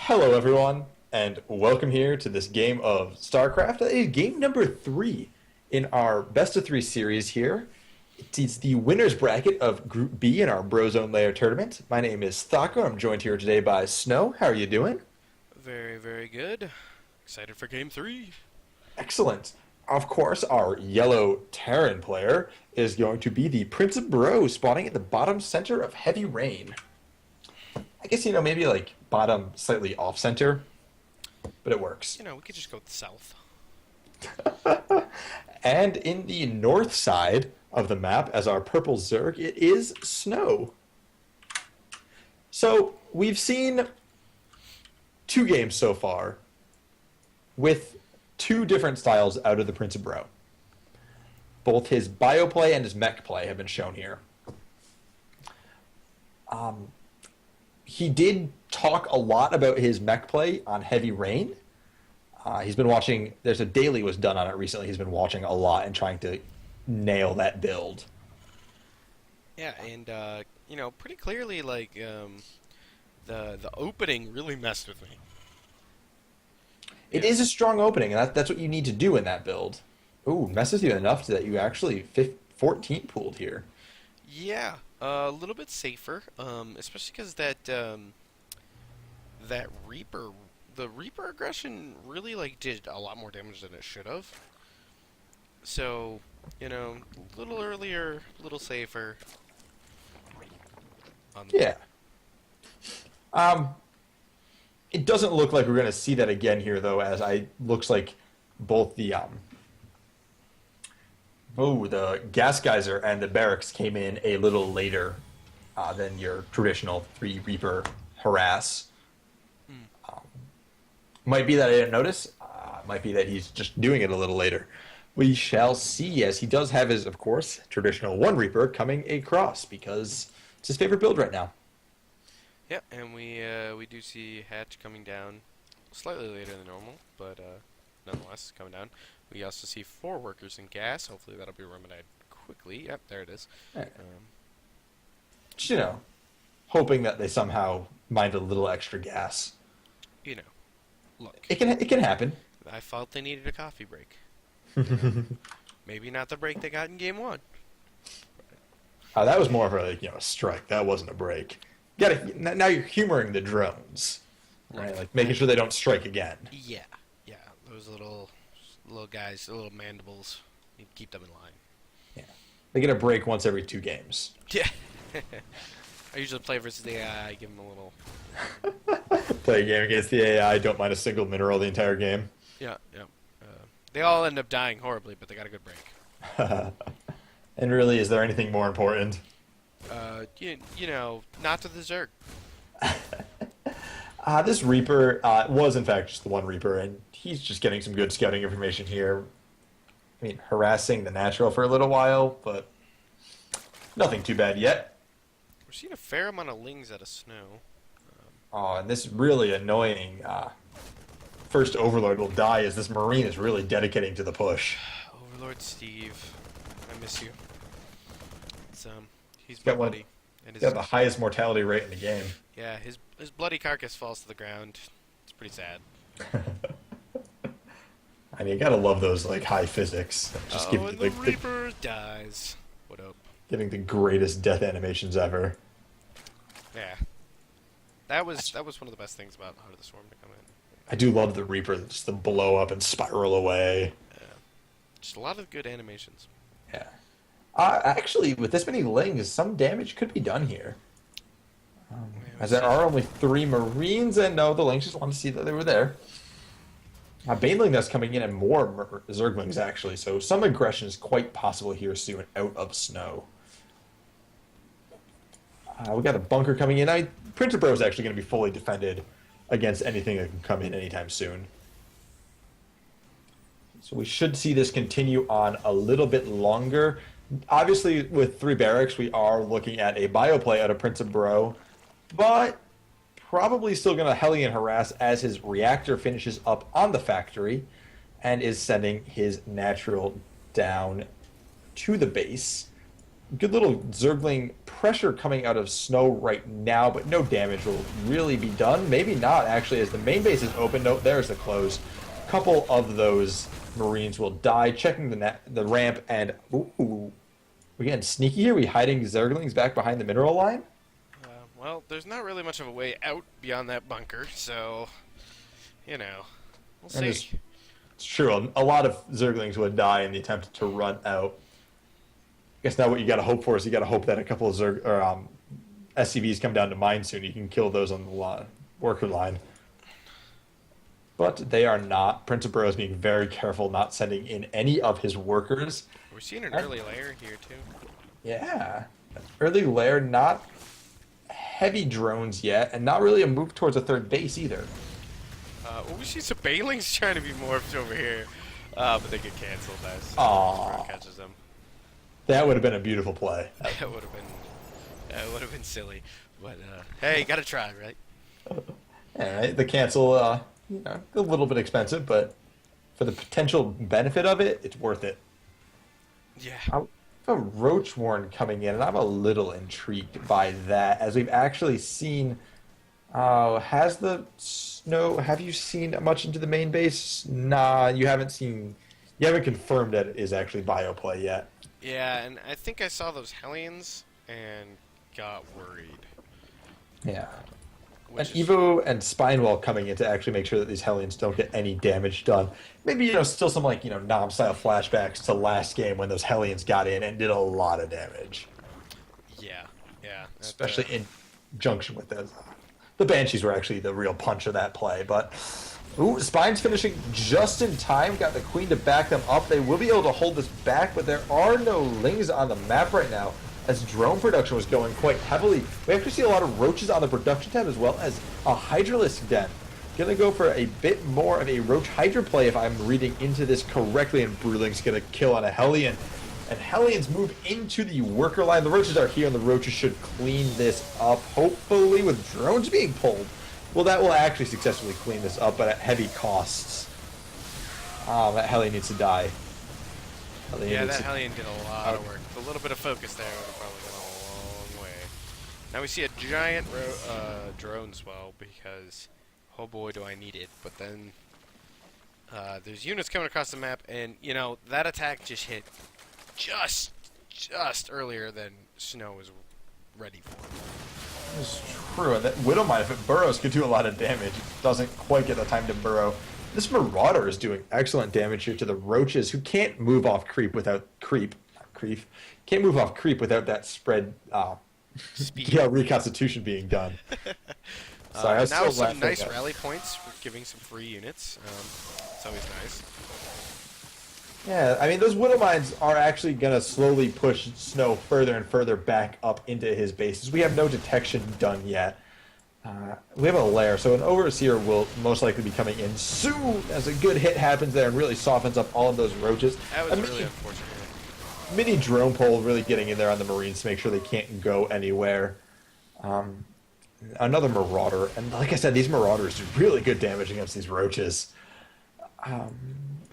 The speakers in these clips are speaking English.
Hello, everyone, and welcome here to this game of StarCraft. It is game number 3 in our best of 3 series here. It's the winner's bracket of Group B in our Brozone Layer tournament. My name is Thaco. I'm joined here today by Snow. How are you doing? Very, very good. Excited for game 3. Excellent. Of course, our yellow Terran player is going to be the PrinceofBro, spawning at the bottom center of Heavy Rain. I guess, maybe like bottom slightly off center, but it works. We could just go with the south. And in the north side of the map, as our purple Zerg, it is Snow. So we've seen 2 games so far with 2 different styles out of the PrinceofBro. Both his bio play and his mech play have been shown here. He did talk a lot about his mech play on Heavy Rain. He's been watching, there's a daily was done on it recently. He's been watching a lot and trying to nail that build. Yeah, and pretty clearly, the opening really messed with me. It is a strong opening, and that's what you need to do in that build. Ooh, messes you enough that you actually 14 pooled here. Yeah, a little bit safer, especially because that Reaper, the Reaper aggression really did a lot more damage than it should have. So, a little earlier, a little safer. Yeah. It doesn't look like we're going to see that again here, though, as looks like both the gas geyser and the barracks came in a little later than your traditional 3 Reaper harass. Might be that I didn't notice. Might be that he's just doing it a little later. We shall see, as he does have his, of course, traditional 1 Reaper coming across, because it's his favorite build right now. Yeah, and we do see Hatch coming down slightly later than normal, but nonetheless coming down. We also see 4 workers in gas. Hopefully that'll be remedied quickly. Yep, there it is. Right. Just, hoping that they somehow mind a little extra gas. Look. It can happen. I felt they needed a coffee break. Maybe not the break they got in game 1. That was more of a strike. That wasn't a break. Now you're humoring the drones, right? Like making sure they don't strike again. Yeah. Those little guys, the little mandibles. You keep them in line. Yeah, they get a break once every 2 games. Yeah. I usually play versus the AI. Give them a little. Play a game against the AI. Don't mind a single mineral the entire game. Yeah. They all end up dying horribly, but they got a good break. And really, is there anything more important? Not to the Zerg. This Reaper was, in fact, just the 1 Reaper, and he's just getting some good scouting information here. I mean, harassing the natural for a little while, but nothing too bad yet. We're seeing a fair amount of lings out of Snow. And this really annoying first Overlord will die as this Marine is really dedicating to the push. Overlord Steve, I miss you. He's got my buddy. He's got the highest mortality rate in the game. Yeah, his bloody carcass falls to the ground. It's pretty sad. I mean, you gotta love those high physics. Just and the Reaper dies. What up? Giving the greatest death animations ever. Yeah, that was one of the best things about Heart of the Swarm to come in. I do love the Reaper, just the blow up and spiral away. Yeah, just a lot of good animations. Yeah. Actually, with this many lings, some damage could be done here. As there are only 3 Marines, and no, the lings just wanted to see that they were there. Baneling that's coming in and more Zerglings, actually, so some aggression is quite possible here soon out of Snow. We got a bunker coming in. PrinceofBro is actually going to be fully defended against anything that can come in anytime soon. So we should see this continue on a little bit longer. Obviously, with 3 barracks, we are looking at a bio play out of PrinceofBro, but probably still going to Hellion harass as his reactor finishes up on the factory and is sending his natural down to the base. good little Zergling pressure coming out of snow right now, but no damage will really be done. Maybe not, actually, as the main base is open. Nope, there's the close. A couple of those Marines will die. Checking the ramp, and ooh, we're getting sneaky here. We hiding Zerglings back behind the mineral line. Well, there's not really much of a way out beyond that bunker, so, you know, we'll see. It's true. A lot of Zerglings would die in the attempt to run out. I guess now what you got to hope for is you got to hope that a couple of SCVs come down to mine soon. You can kill those on the worker line. But they are not. PrinceofBro is being very careful not sending in any of his workers. We're seeing an early layer here, too. Yeah. Early layer, not heavy drones yet, and not really a move towards a third base either. Well, we see some Banelings trying to be morphed over here, but they get canceled as Aww. catches them. That would have been a beautiful play. That would have been silly, but hey, gotta try, right? All right, the cancel, a little bit expensive, but for the potential benefit of it, it's worth it. Yeah. I have a Roach Warren coming in, and I'm a little intrigued by that, as we've actually seen. Have you seen much into the main base? Nah, you haven't confirmed that it is actually bioplay yet. Yeah, and I think I saw those Hellions and got worried. Yeah. And Evo and Spinewall coming in to actually make sure that these Hellions don't get any damage done. Maybe, still some, Nom-style flashbacks to last game when those Hellions got in and did a lot of damage. Yeah. Especially in junction with those. The Banshees were actually the real punch of that play, but... Ooh, Spine's finishing just in time. Got the Queen to back them up. They will be able to hold this back, but there are no Lings on the map right now, as drone production was going quite heavily. We actually see a lot of Roaches on the production tab, as well as a Hydralisk den. Gonna go for a bit more of a Roach Hydra play if I'm reading into this correctly, and Brewling's gonna kill on a Hellion. And Hellions move into the worker line. The Roaches are here, and the Roaches should clean this up, hopefully with drones being pulled. Well, that will actually successfully clean this up, but at heavy costs. That Hellion needs to die. That Hellion did a lot of work. A little bit of focus there would have probably gone a long way. Now we see a giant drone swell because, oh boy, do I need it. But then there's units coming across the map, and, that attack just hit just earlier than Snow was ready for. It's true, and that Widowmine, if it burrows, could do a lot of damage. It doesn't quite get the time to burrow. This Marauder is doing excellent damage here to the Roaches, who can't move off creep without can't move off creep without that spread reconstitution being done. Now some nice rally points for giving some free units. It's always nice. Yeah, I mean, those Widowmines are actually going to slowly push Snow further and further back up into his bases. We have no detection done yet. We have a lair, so an Overseer will most likely be coming in soon as a good hit happens there and really softens up all of those Roaches. That was really unfortunate. Mini drone pole really getting in there on the Marines to make sure they can't go anywhere. Another Marauder, and like I said, these Marauders do really good damage against these Roaches.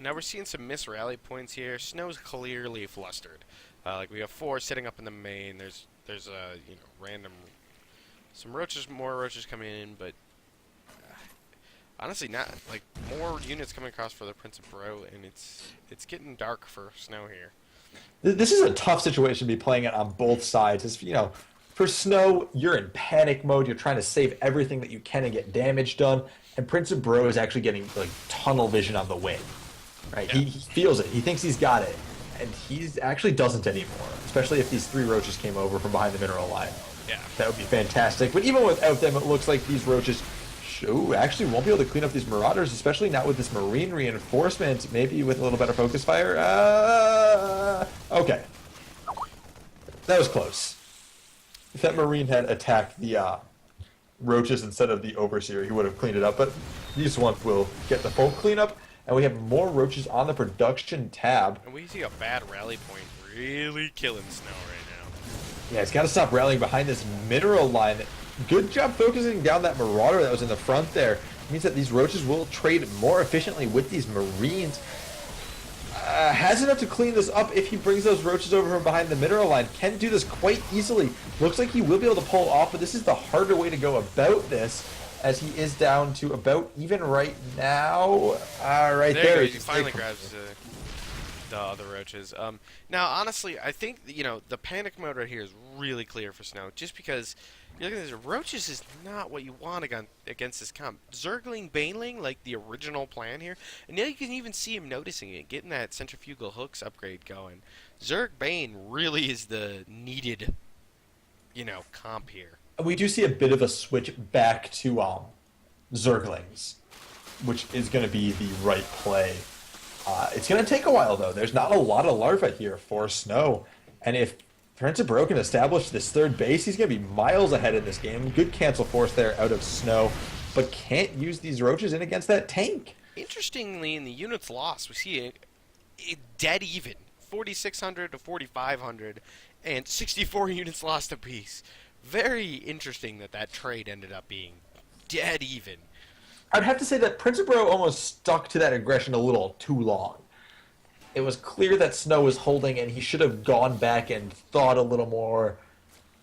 Now we're seeing some missed rally points here. Snow's clearly flustered. We have 4 sitting up in the main. There's random more roaches coming in, but honestly, not more units coming across for the PrinceofBro, and it's getting dark for Snow here. This is a tough situation to be playing it on both sides. As for Snow, you're in panic mode. You're trying to save everything that you can and get damage done. And PrinceofBro is actually getting tunnel vision on the wing. Right? Yeah. He feels it. He thinks he's got it. And he actually doesn't anymore. Especially if these 3 Roaches came over from behind the mineral line. Yeah. That would be fantastic. But even without them, it looks like these Roaches actually won't be able to clean up these Marauders, especially not with this Marine reinforcement. Maybe with a little better focus fire. Okay. That was close. If that Marine had attacked the Roaches instead of the Overseer, he would have cleaned it up. But these ones will get the full cleanup. And we have more Roaches on the production tab. And we see a bad rally point really killing Snow right now. Yeah, it's got to stop rallying behind this mineral line. Good job focusing down that Marauder that was in the front there. It means that these Roaches will trade more efficiently with these Marines. Has enough to clean this up if he brings those roaches over from behind the mineral line. Can do this quite easily. Looks like he will be able to pull off, but this is the harder way to go about this, as he is down to about even right now. Right there. He finally grabs the other roaches. Now, honestly, I think, you know, the panic mode right here is really clear for Snow, just because you're looking at this, roaches is not what you want against this comp. Zergling, Baneling, like the original plan here, and now you can even see him noticing it, getting that centrifugal hooks upgrade going. Zerg Bane really is the needed, you know, comp here. We do see a bit of a switch back to Zerglings, which is going to be the right play. It's going to take a while, though. There's not a lot of larvae here for Snow. And if PrinceofBro can establish this third base, he's going to be miles ahead in this game. Good cancel force there out of Snow, but can't use these roaches in against that tank. Interestingly, in the units lost, we see it dead even. 4,600 to 4,500, and 64 units lost apiece. Very interesting that trade ended up being dead even. I'd have to say that PrinceofBro almost stuck to that aggression a little too long. It was clear that Snow was holding, and he should have gone back and thought a little more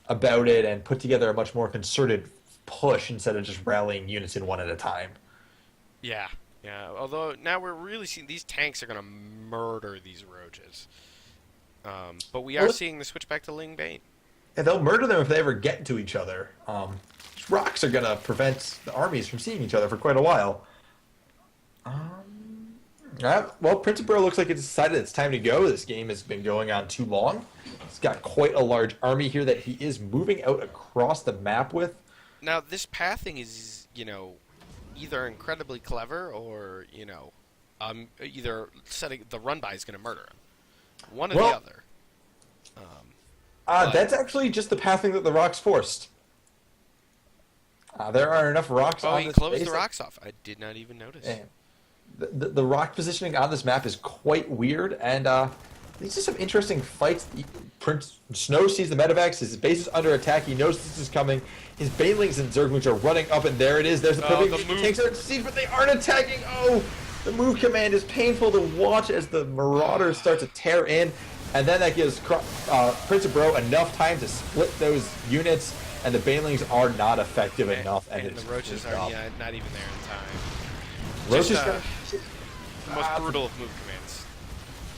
about it and put together a much more concerted push instead of just rallying units in one at a time. Yeah. Although now we're really seeing these tanks are going to murder these roaches. But we are seeing the switch back to Ling Bane. And they'll murder them if they ever get to each other. Rocks are going to prevent the armies from seeing each other for quite a while. Well, PrinceofBro looks like it's decided it's time to go. This game has been going on too long. He's got quite a large army here that he is moving out across the map with. Now, this pathing is, you know, either incredibly clever or, you know, either setting the run-by is going to murder him. One or the other. That's actually just the pathing that the rocks forced. There are enough rocks on this base. Oh, he closed the rocks off. I did not even notice. The rock positioning on this map is quite weird, and these are some interesting fights. Snow sees the medevacs. His base is under attack. He knows this is coming. His Banelings and Zerglings are running up, and there it is. There's the perfect tanks are siege, but they aren't attacking. Oh, the move command is painful to watch as the Marauders start to tear in, and then that gives PrinceofBro enough time to split those units, and the Banelings are not effective enough. And the roaches are not even there in time. Roaches the most brutal of move commands.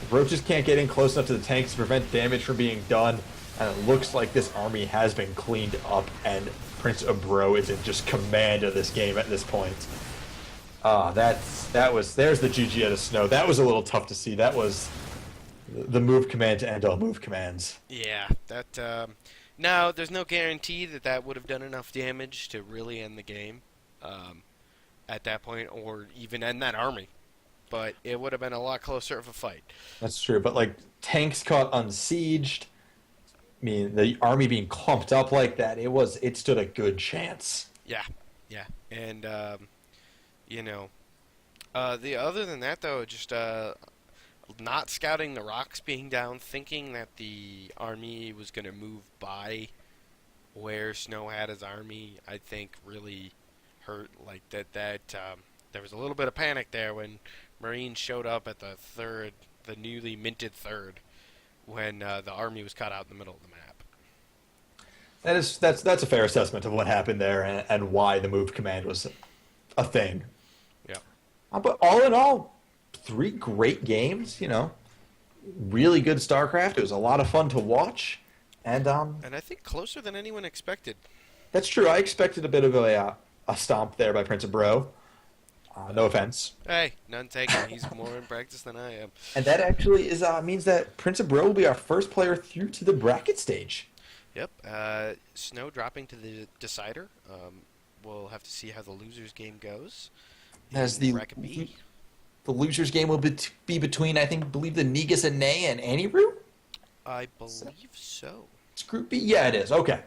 Roaches can't get in close enough to the tanks to prevent damage from being done, and it looks like this army has been cleaned up, and PrinceofBro is in just command of this game at this point. There's the GG out of Snow. That was a little tough to see. That was the move command to end all move commands. Yeah, that. Now, there's no guarantee that would have done enough damage to really end the game at that point, or even end that army. But it would have been a lot closer of a fight. That's true, but like tanks caught unsieged. I mean, the army being clumped up like that, it stood a good chance. Yeah, and other than that though, just not scouting the rocks being down, thinking that the army was going to move by where Snow had his army, I think really hurt. Like that there was a little bit of panic there when Marines showed up at the newly minted third, when the army was cut out in the middle of the map. That's a fair assessment of what happened there and why the move command was a thing. Yeah. But all in all, 3 great games. You know, really good StarCraft. It was a lot of fun to watch, and I think closer than anyone expected. That's true. I expected a bit of a stomp there by PrinceofBro. No offense. Hey, none taken. He's more in practice than I am. And that actually means that PrinceofBro will be our first player through to the bracket stage. Yep. Snow dropping to the decider. We'll have to see how the losers game goes. As the losers game will be between, I believe the Negus and Nay and Aniru? I believe so. It's Group B? Yeah, it is. Okay.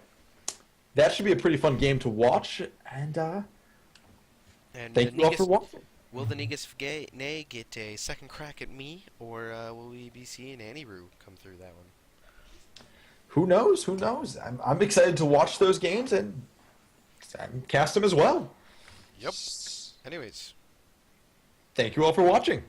That should be a pretty fun game to watch, and thank you all for watching. Will the Negus Nay get a second crack at me, or will we be seeing Aniru come through that one? Who knows? Who knows? I'm excited to watch those games and cast them as well. Yep. Anyways. Thank you all for watching.